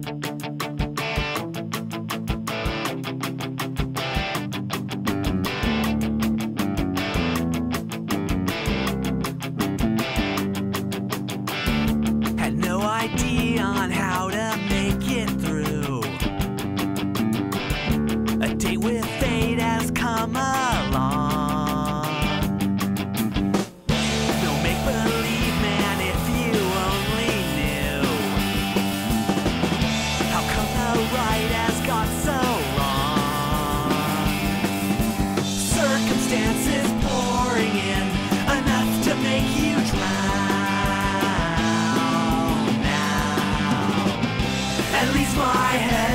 Had no idea on how to make it through. A date with fate has come along. No make-believe, man, if you only knew how come the ride has got so long. Circumstances pouring in, enough to make you drown now. At least my head